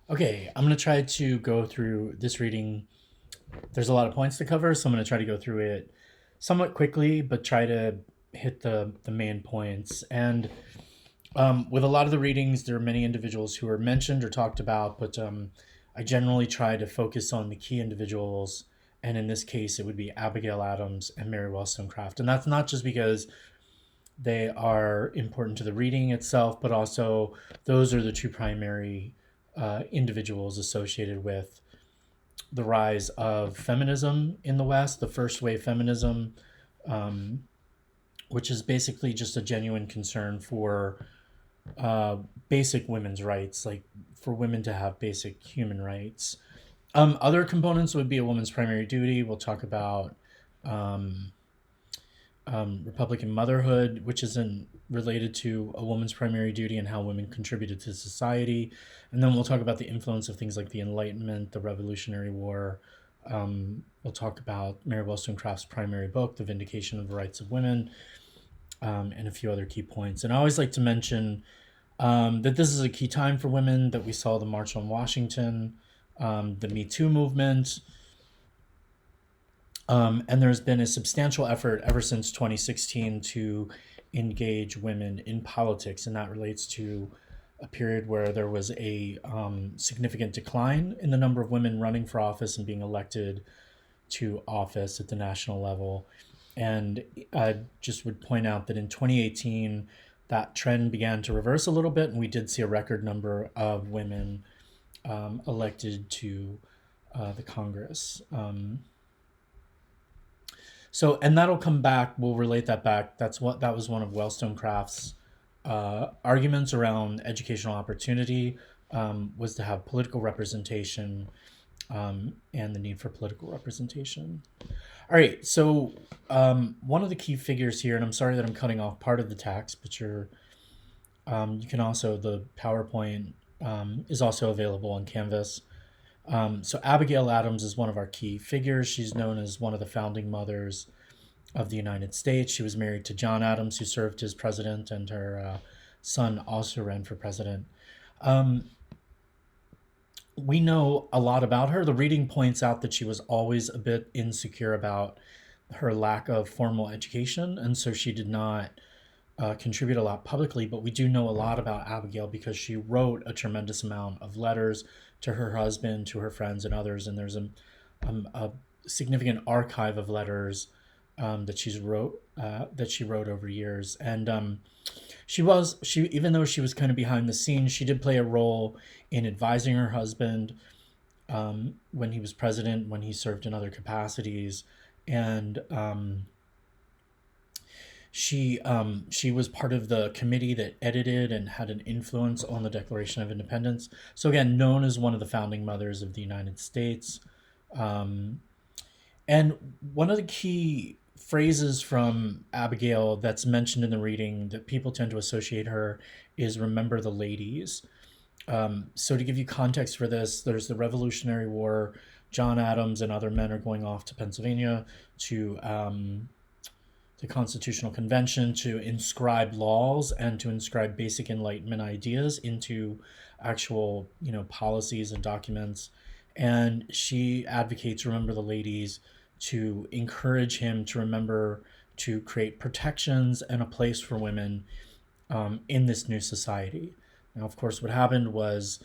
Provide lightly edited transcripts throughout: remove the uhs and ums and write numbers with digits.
Okay, I'm going to try to go through this reading. There's a lot of points to cover, so I'm going to try to go through it somewhat quickly, but try to hit the main points. And with a lot of the readings, there are many individuals who are mentioned or talked about, but I generally try to focus on the key individuals. And in this case, it would be Abigail Adams and Mary Wollstonecraft. And that's not just because they are important to the reading itself, but also those are the two primary individuals associated with the rise of feminism in the West, the first wave feminism, um, which is basically just a genuine concern for uh, basic women's rights, like for women to have basic human rights. Other components would be a woman's primary duty. We'll talk about um, Republican motherhood, which isn't related to a woman's primary duty and how women contributed to society. And then we'll talk about the influence of things like the Enlightenment, the Revolutionary War. We'll talk about Mary Wollstonecraft's primary book, The Vindication of the Rights of Women, and a few other key points. And I always like to mention that this is a key time for women, that we saw the March on Washington, the Me Too movement, and there's been a substantial effort ever since 2016 to engage women in politics, and that relates to a period where there was a significant decline in the number of women running for office and being elected to office at the national level. And I just would point out that in 2018, that trend began to reverse a little bit, and we did see a record number of women elected to the Congress. So, and that'll come back. We'll relate that back. That was one of Wollstonecraft's arguments around educational opportunity, was to have political representation, and the need for political representation. All right. So, one of the key figures here, and I'm sorry that I'm cutting off part of the text, but you can also, the PowerPoint is also available on Canvas. So Abigail Adams is one of our key figures. She's known as one of the founding mothers of the United States. She was married to John Adams, who served as president, and her son also ran for president. Um, we know a lot about her. The reading points out that she was always a bit insecure about her lack of formal education, and so she did not contribute a lot publicly. But we do know a lot about Abigail because she wrote a tremendous amount of letters to her husband, to her friends, and others. And there's a significant archive of letters that she wrote over years. And she even though she was kind of behind the scenes, she did play a role in advising her husband when he was president, when he served in other capacities, and she was part of the committee that edited and had an influence on the Declaration of Independence. So again, known as one of the founding mothers of the United States. Um, and one of the key phrases from Abigail that's mentioned in the reading that people tend to associate her is "remember the ladies." So to give you context for this, there's the Revolutionary War. John Adams and other men are going off to Pennsylvania to the Constitutional Convention to inscribe laws and to inscribe basic Enlightenment ideas into actual, policies and documents. And she advocates "remember the ladies" to encourage him to remember to create protections and a place for women in this new society. Now, of course, what happened was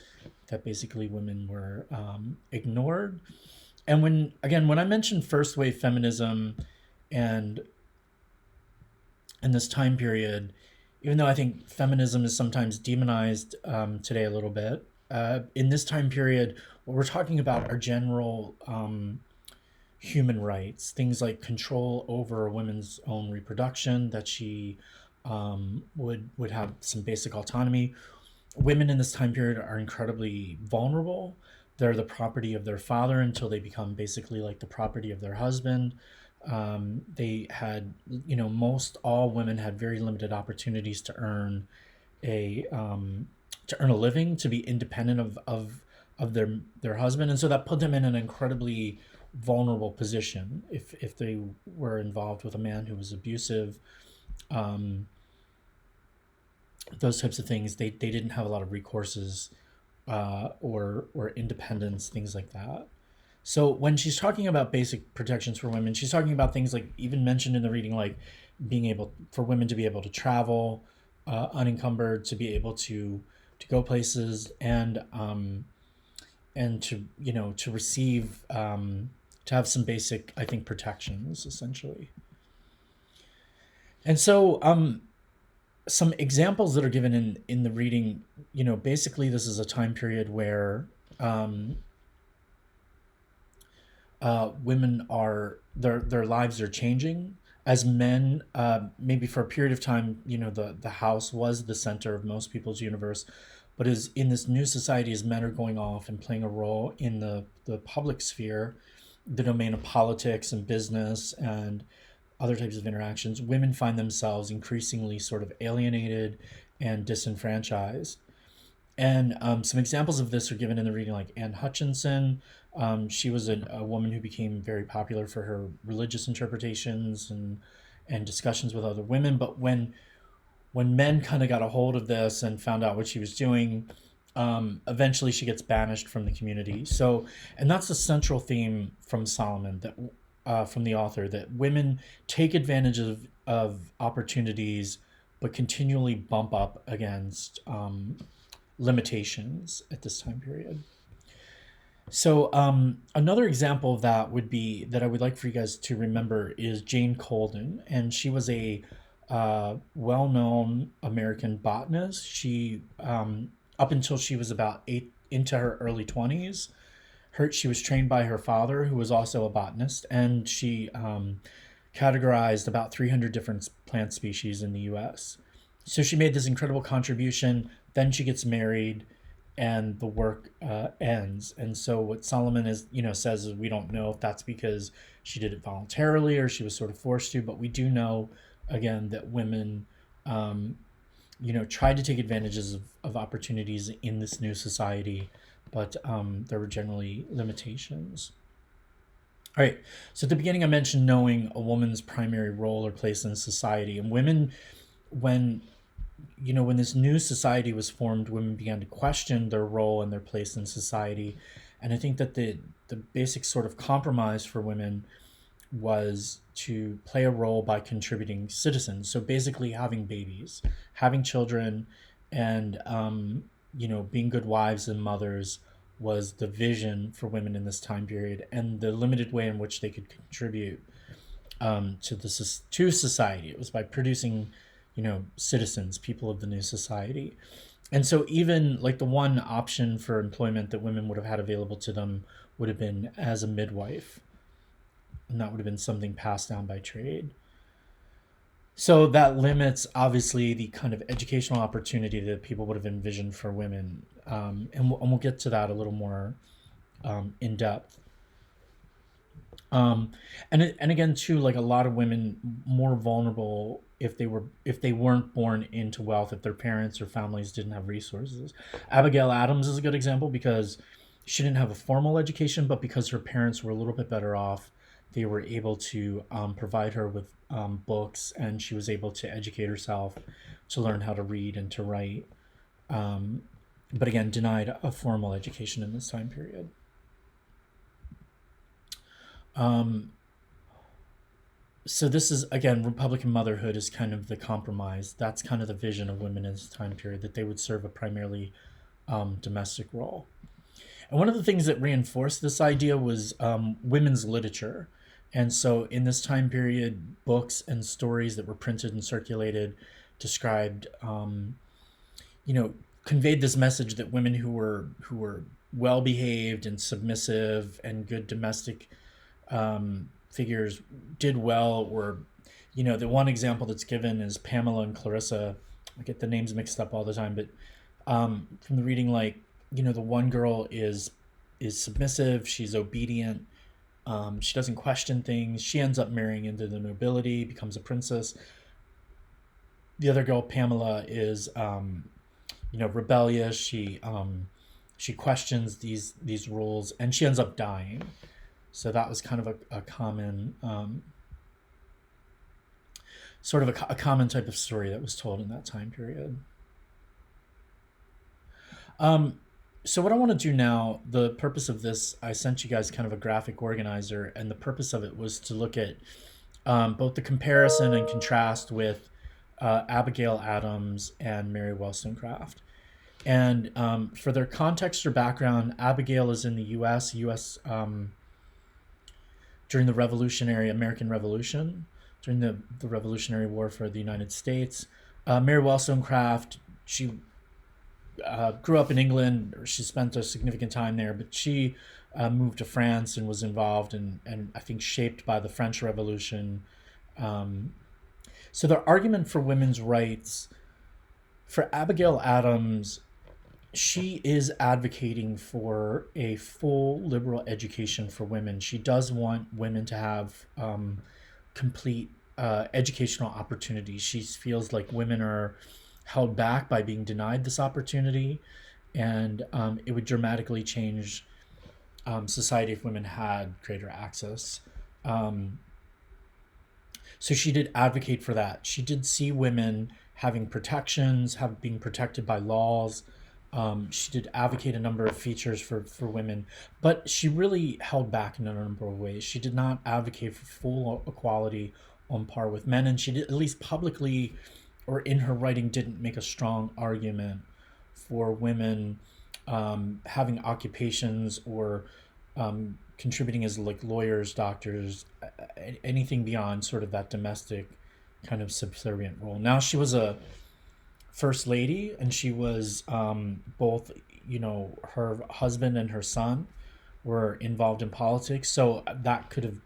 that basically women were ignored. And when I mentioned first wave feminism and in this time period, even though I think feminism is sometimes demonized today a little bit, in this time period, what we're talking about are general human rights, things like control over a woman's own reproduction, that she would have some basic autonomy. Women in this time period are incredibly vulnerable. They're the property of their father until they become basically like the property of their husband. They had, most all women had very limited opportunities a to earn a living, to be independent of their husband, and so that put them in an incredibly vulnerable position if they were involved with a man who was abusive. Um, those types of things, they didn't have a lot of recourses or independence, things like that. So when she's talking about basic protections for women, she's talking about things like even mentioned in the reading, like being able for women to be able to travel unencumbered, to be able to go places, and to to receive to have some basic, I think, protections essentially. And so some examples that are given in the reading, basically this is a time period where um, women are their lives are changing. As men, maybe for a period of time, the house was the center of most people's universe, but as in this new society, as men are going off and playing a role in the public sphere, the domain of politics and business and other types of interactions, women find themselves increasingly sort of alienated and disenfranchised. And some examples of this are given in the reading, like Anne Hutchinson. She was a woman who became very popular for her religious interpretations and discussions with other women. But when men kind of got a hold of this and found out what she was doing, eventually she gets banished from the community. So, and that's the central theme from Solomon, that from the author, that women take advantage of opportunities, but continually bump up against limitations at this time period. So another example of that would be that I would like for you guys to remember is Jane Colden, and she was a well-known American botanist. She up until she was about eight into her early 20s, she was trained by her father, who was also a botanist, and she categorized about 300 different plant species in the U.S. So she made this incredible contribution. Then she gets married, and the work ends. And so what Solomon says is we don't know if that's because she did it voluntarily or she was sort of forced to, but we do know again that women um, tried to take advantages of opportunities in this new society, but there were generally limitations. All right. So at the beginning, I mentioned knowing a woman's primary role or place in society, and women, when when this new society was formed, women began to question their role and their place in society. And I think that the basic sort of compromise for women was to play a role by contributing citizens. So basically, having babies, having children, and being good wives and mothers was the vision for women in this time period, and the limited way in which they could contribute to society. It was by producing, citizens, people of the new society. And so even like the one option for employment that women would have had available to them would have been as a midwife, and that would have been something passed down by trade. So that limits obviously the kind of educational opportunity that people would have envisioned for women, and we'll get to that a little more in depth. Um, and again too, like a lot of women more vulnerable if they weren't born into wealth, if their parents or families didn't have resources. Abigail Adams is a good example because she didn't have a formal education, but because her parents were a little bit better off, they were able to provide her with books, and she was able to educate herself to learn how to read and to write. Um, but again, denied a formal education in this time period. Um, so this is again, Republican motherhood is kind of the compromise. That's kind of the vision of women in this time period, that they would serve a primarily domestic role. And one of the things that reinforced this idea was women's literature. And so in this time period, books and stories that were printed and circulated described, you know, conveyed this message that women who were well behaved and submissive and good domestic figures did well. Or, the one example that's given is Pamela and Clarissa. I get the names mixed up all the time, but from the reading, like, the one girl is submissive, she's obedient, she doesn't question things, she ends up marrying into the nobility, becomes a princess. The other girl, Pamela, is rebellious. She questions these rules, and she ends up dying. So that was kind of a common sort of a common type of story that was told in that time period. Um, So what I want to do now, the purpose of this, I sent you guys kind of a graphic organizer, and the purpose of it was to look at both the comparison and contrast with Abigail Adams and Mary Wollstonecraft. And for their context or background, Abigail is in the U.S. During the Revolutionary American Revolution, during the Revolutionary War for the United States. Mary Wollstonecraft, she grew up in England. Or she spent a significant time there, but she moved to France and was involved and I think shaped by the French Revolution. Um, so the argument for women's rights for Abigail Adams, she is advocating for a full liberal education for women. She does want women to have complete educational opportunities. She feels like women are held back by being denied this opportunity, and it would dramatically change society if women had greater access. Um, so she did advocate for that. She did see women having protections, have being protected by laws. She did advocate a number of features for women, but she really held back in a number of ways. She did not advocate for full equality on par with men, and she did, at least publicly or in her writing, didn't make a strong argument for women having occupations or contributing as like lawyers, doctors, anything beyond sort of that domestic kind of subservient role. Now she was a first lady, and she was both, her husband and her son were involved in politics, so that could have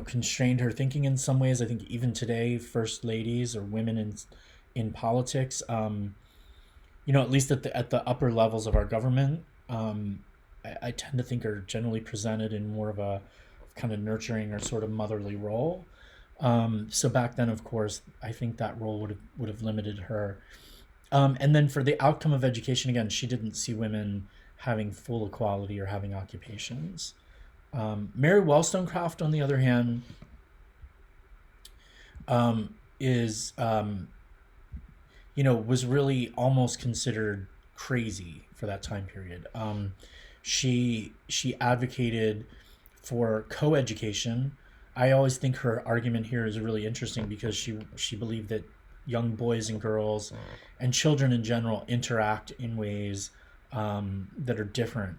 constrained her thinking in some ways. I think even today, first ladies or women in politics, at least at the upper levels of our government, I tend to think are generally presented in more of a kind of nurturing or sort of motherly role. So back then, of course, I think that role would have limited her. And then for the outcome of education, again, she didn't see women having full equality or having occupations. Mary Wollstonecraft, on the other hand, is was really almost considered crazy for that time period. She advocated for co-education. I always think her argument here is really interesting because she believed that young boys and girls and children in general interact in ways that are different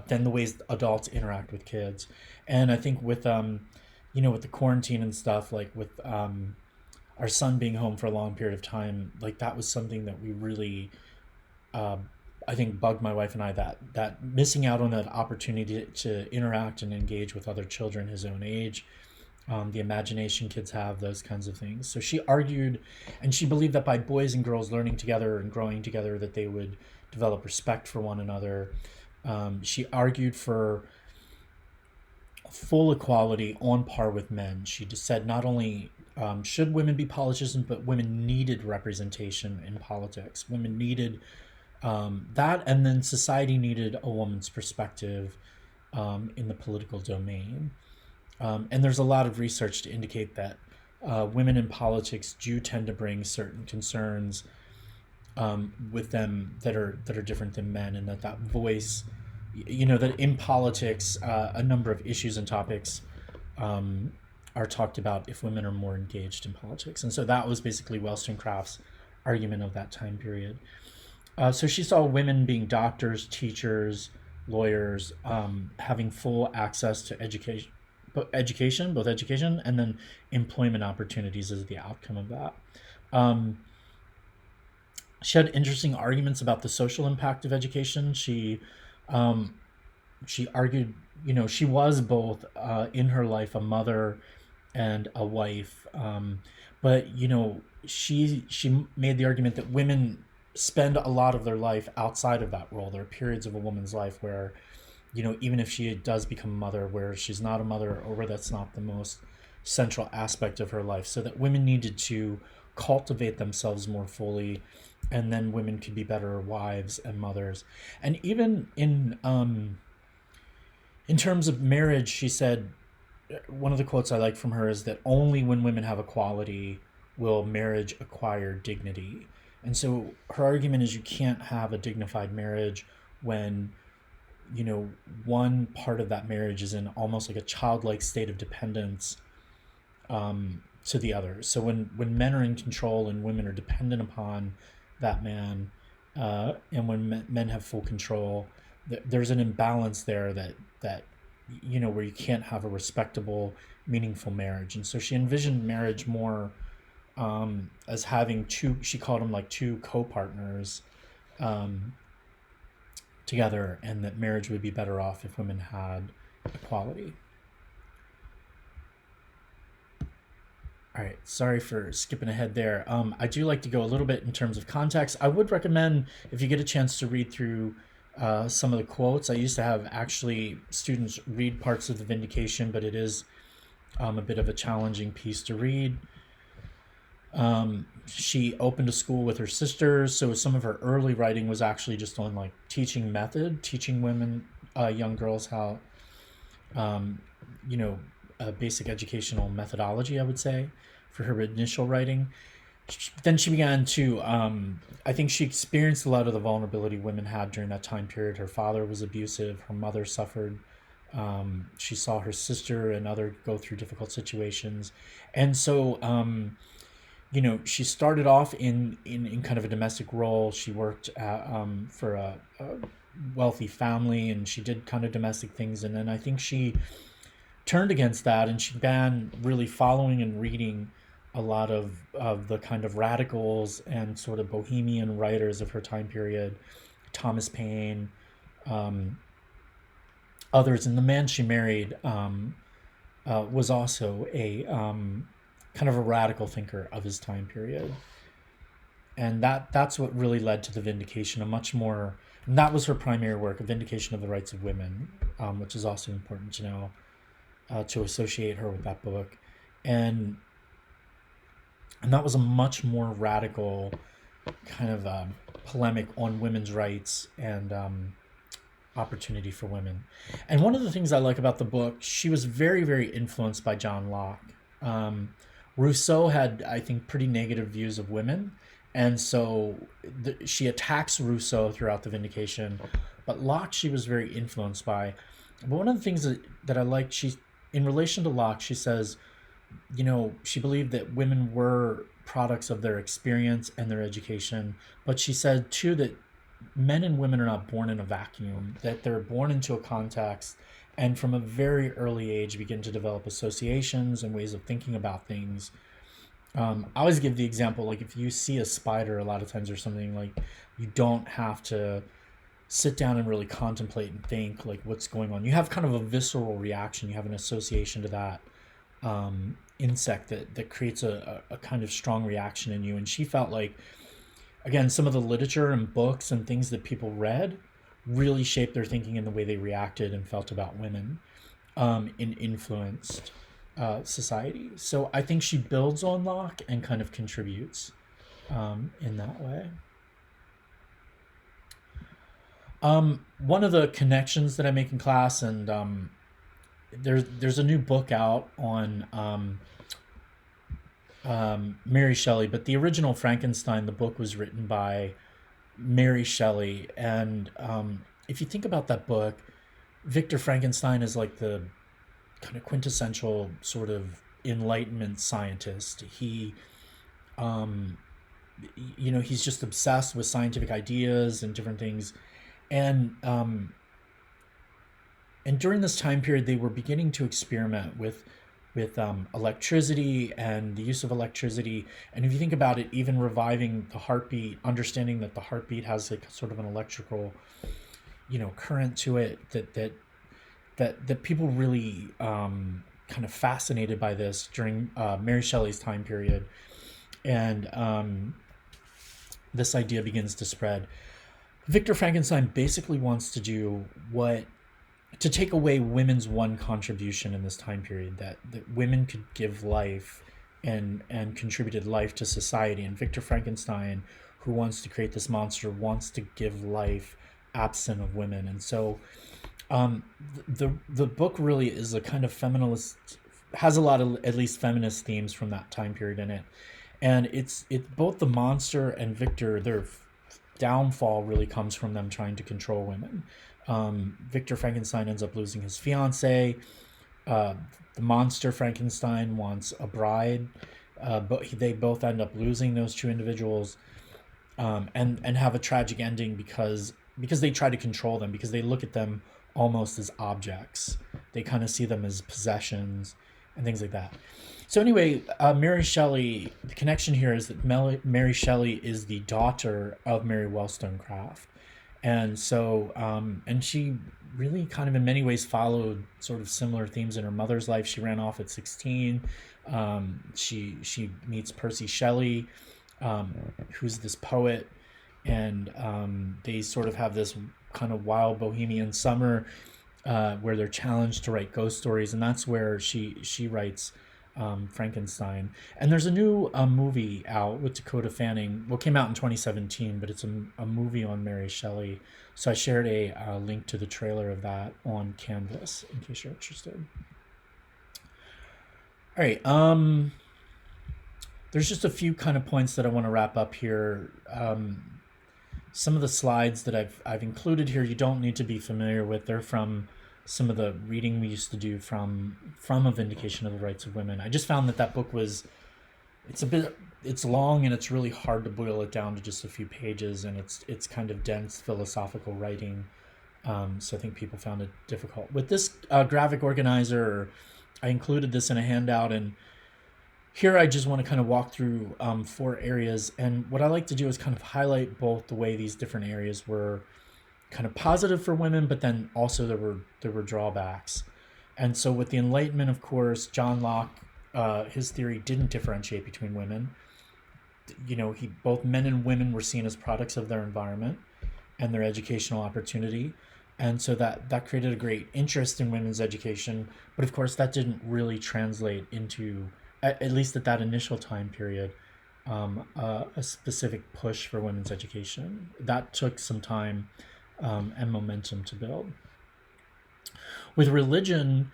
than the ways adults interact with kids. And I think with with the quarantine and stuff, like with our son being home for a long period of time, like that was something that we really uh, I think bugged my wife and I, that missing out on that opportunity to interact and engage with other children his own age, the imagination kids have, those kinds of things. So she argued, and she believed that by boys and girls learning together and growing together, that they would develop respect for one another. She argued for full equality on par with men. She just said not only should women be politicians, but women needed representation in politics. Women needed that, and then society needed a woman's perspective in the political domain. And there's a lot of research to indicate that women in politics do tend to bring certain concerns with them that are different than men, and that voice, that in politics, a number of issues and topics are talked about if women are more engaged in politics. And so that was basically Wollstonecraft's argument of that time period. So she saw women being doctors, teachers, lawyers, having full access to both education and then employment opportunities as the outcome of that. Um, she had interesting arguments about the social impact of education. Um, she argued, she was both in her life a mother and a wife, but she made the argument that women spend a lot of their life outside of that role. There are periods of a woman's life where, even if she does become a mother, where she's not a mother or where that's not the most central aspect of her life. So that women needed to cultivate themselves more fully, and then women could be better wives and mothers. And even in terms of marriage, she said, one of the quotes I like from her is that only when women have equality will marriage acquire dignity. And so her argument is you can't have a dignified marriage when, you know, one part of that marriage is in almost like a childlike state of dependence to the other. So when men are in control and women are dependent upon that man, and when men have full control, there's an imbalance there that you know, where you can't have a respectable, meaningful marriage. And so she envisioned marriage more as having two. She called them like two co-partners um, together, and that marriage would be better off if women had equality. All right, sorry for skipping ahead there. I do like to go a little bit in terms of context. I would recommend, if you get a chance to read through some of the quotes. I used to have actually students read parts of the Vindication, but it is a bit of a challenging piece to read. She opened a school with her sisters, so some of her early writing was actually just on like teaching method, teaching women, young girls how, um, you know, a basic educational methodology, I would say, for her initial writing. Then she began to, I think she experienced a lot of the vulnerability women had during that time period. Her father was abusive, her mother suffered. She saw her sister and other go through difficult situations. And so, you know, she started off in kind of a domestic role. She worked for a wealthy family, and she did kind of domestic things. And then I think she turned against that, and she began really following and reading a lot of the kind of radicals and sort of bohemian writers of her time period, Thomas Paine, um, others. And the man she married was also a kind of a radical thinker of his time period. And that's what really led to the Vindication, a much more, and that was her primary work, a vindication of the rights of women, which is also important to know, to associate her with that book. And and that was a much more radical kind of polemic on women's rights and opportunity for women. And one of the things I like about the book, she was very, very influenced by John Locke. Um, Rousseau had, I think, pretty negative views of women, and so she attacks Rousseau throughout the Vindication, but Locke she was very influenced by. But one of the things that I liked, she, in relation to Locke, she says, you know, she believed that women were products of their experience and their education, but she said too that men and women are not born in a vacuum, that they're born into a context and from a very early age begin to develop associations and ways of thinking about things. I always give the example, like if you see a spider, a lot of times or something, like you don't have to sit down and really contemplate and think like what's going on. You have kind of a visceral reaction. You have an association to that insect that creates a kind of strong reaction in you. And she felt like, again, some of the literature and books and things that people read really shaped their thinking and the way they reacted and felt about women, and influenced society. So I think she builds on Locke and kind of contributes in that way. One of the connections that I make in class, and there's a new book out on Mary Shelley, but the original Frankenstein, the book was written by Mary Shelley. And if you think about that book, Victor Frankenstein is like the kind of quintessential sort of Enlightenment scientist. He, um, you know, he's just obsessed with scientific ideas and different things. And and during this time period, they were beginning to experiment with electricity and the use of electricity. And if you think about it, even reviving the heartbeat, understanding that the heartbeat has like sort of an electrical, you know, current to it, that people really kind of fascinated by this during Mary Shelley's time period, and this idea begins to spread. Victor Frankenstein basically wants to do what to take away women's one contribution in this time period, that women could give life and contributed life to society. And Victor Frankenstein, who wants to create this monster, wants to give life absent of women. And so the book really is a kind of feminist, has a lot of at least feminist themes from that time period in it. And it's both the monster and Victor. Their downfall really comes from them trying to control women. Victor Frankenstein ends up losing his fiance. Uh, the monster Frankenstein wants a bride, but they both end up losing those two individuals, and have a tragic ending because they try to control them, because they look at them almost as objects. They kind of see them as possessions and things like that. So anyway, Mary Shelley. The connection here is that Mary Shelley is the daughter of Mary Wollstonecraft, and so and she really kind of in many ways followed sort of similar themes in her mother's life. She ran off at 16. She meets Percy Shelley, um, who's this poet, and they sort of have this kind of wild bohemian summer, where they're challenged to write ghost stories, and that's where she writes Frankenstein. And there's a new movie out with Dakota Fanning. Well, it came out in 2017, but it's a movie on Mary Shelley. So I shared a link to the trailer of that on Canvas in case you're interested. All right. There's just a few kind of points that I want to wrap up here. Some of the slides that I've included here, you don't need to be familiar with. They're from some of the reading we used to do from A Vindication of the Rights of Women. I just found that book was, it's long, and it's really hard to boil it down to just a few pages, and it's kind of dense philosophical writing. So I think people found it difficult. With this graphic organizer, I included this in a handout, and here I just want to kind of walk through 4 areas. And what I like to do is kind of highlight both the way these different areas were kind of positive for women, but then also there were drawbacks. And so with the Enlightenment, of course, John Locke, his theory didn't differentiate between women. Both men and women were seen as products of their environment and their educational opportunity. And so that created a great interest in women's education. But of course, that didn't really translate into, at least at that initial time period, a specific push for women's education. That took some time and momentum to build. With religion,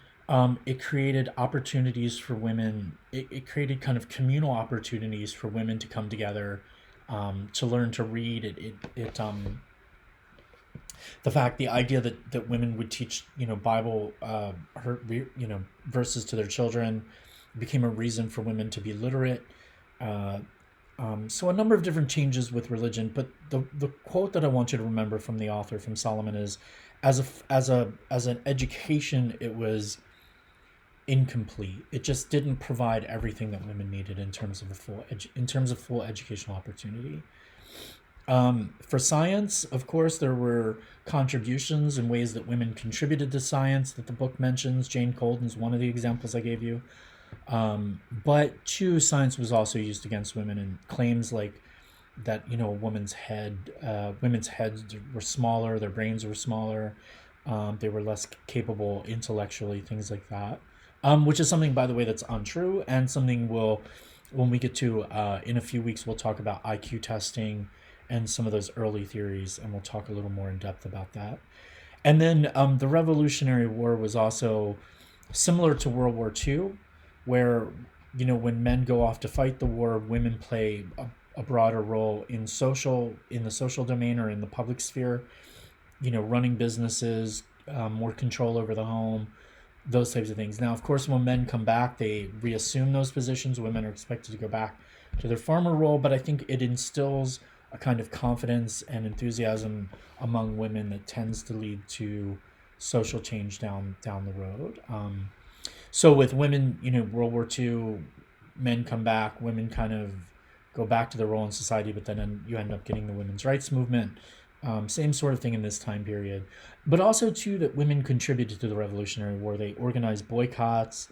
it created opportunities for women. It created kind of communal opportunities for women to come together, to learn to read. The idea that women would teach Bible verses to their children became a reason for women to be literate. So a number of different changes with religion, but the quote that I want you to remember from the author, from Solomon, is as an education, it was incomplete. It just didn't provide everything that women needed in terms of full educational opportunity. For science, of course, there were contributions and ways that women contributed to science that the book mentions. Jane Colden's one of the examples I gave you. But too, science was also used against women, and claims like that, women's heads were smaller, their brains were smaller, they were less capable intellectually, things like that. Which is something, by the way, that's untrue, and something when we get to, in a few weeks, we'll talk about IQ testing and some of those early theories, and we'll talk a little more in depth about that. And then the Revolutionary War was also similar to World War II, where, when men go off to fight the war, women play a broader role in the social domain or in the public sphere, running businesses, more control over the home, those types of things. Now, of course, when men come back, they reassume those positions. Women are expected to go back to their former role, but I think it instills a kind of confidence and enthusiasm among women that tends to lead to social change down the road. So with women, World War II, men come back, women kind of go back to their role in society, but then you end up getting the women's rights movement. Same sort of thing in this time period. But also, too, that women contributed to the Revolutionary War. They organized boycotts,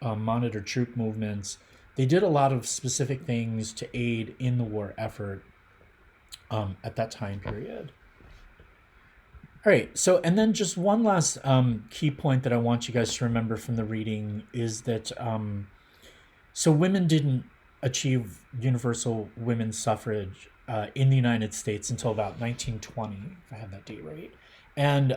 monitored troop movements. They did a lot of specific things to aid in the war effort at that time period. All right, so, and then just one last key point that I want you guys to remember from the reading is that, so women didn't achieve universal women's suffrage in the United States until about 1920, if I have that date right. And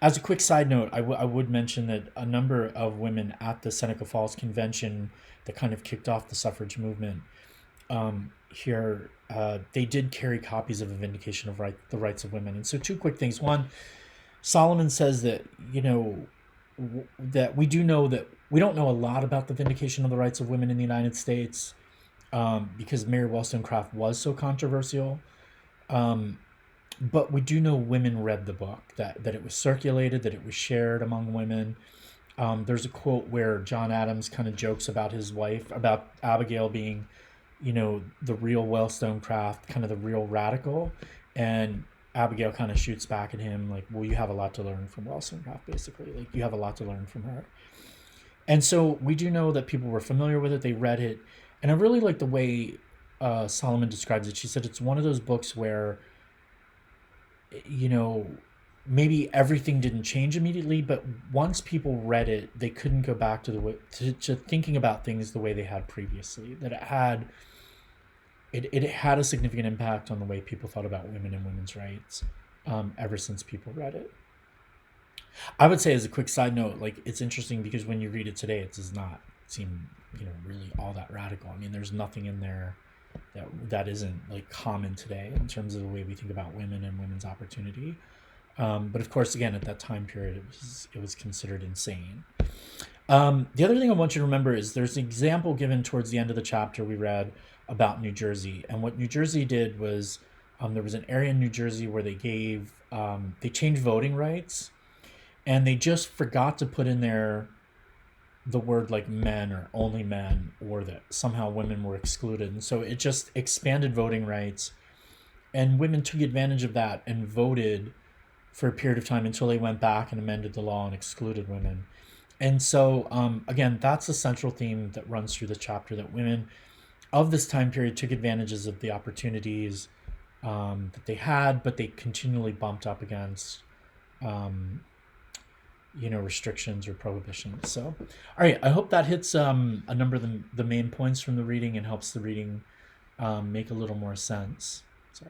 as a quick side note, I would mention that a number of women at the Seneca Falls Convention that kind of kicked off the suffrage movement, here, they did carry copies of a vindication of the rights of women. And so, two quick things. One, Solomon says that, that we do know that we don't know a lot about the vindication of the rights of women in the United States, because Mary Wollstonecraft was so controversial. Um, but we do know women read the book, that it was circulated, that it was shared among women. There's a quote where John Adams kind of jokes about his wife, about Abigail being, the real Wollstonecraft, kind of the real radical. And Abigail kind of shoots back at him like, well, you have a lot to learn from Wollstonecraft, basically. Like, you have a lot to learn from her. And so we do know that people were familiar with it, they read it. And I really like the way Solomon describes it. She said it's one of those books where, you know, maybe everything didn't change immediately, but once people read it, they couldn't go back to the way to thinking about things the way they had previously. That it had a significant impact on the way people thought about women and women's rights, ever since people read it. I would say, as a quick side note, like, it's interesting because when you read it today, it does not seem, really all that radical. I mean, there's nothing in there that isn't like common today in terms of the way we think about women and women's opportunity. But of course, again, at that time period, it was considered insane. The other thing I want you to remember is there's an example given towards the end of the chapter we read about New Jersey, and what New Jersey did was, there was an area in New Jersey where they changed voting rights, and they just forgot to put in there the word like men or only men, or that somehow women were excluded, and so it just expanded voting rights, and women took advantage of that and voted for a period of time until they went back and amended the law and excluded women. And so, again, that's a central theme that runs through the chapter, that women of this time period took advantages of the opportunities that they had, but they continually bumped up against, restrictions or prohibitions. So, all right, I hope that hits a number of the main points from the reading and helps the reading make a little more sense. So.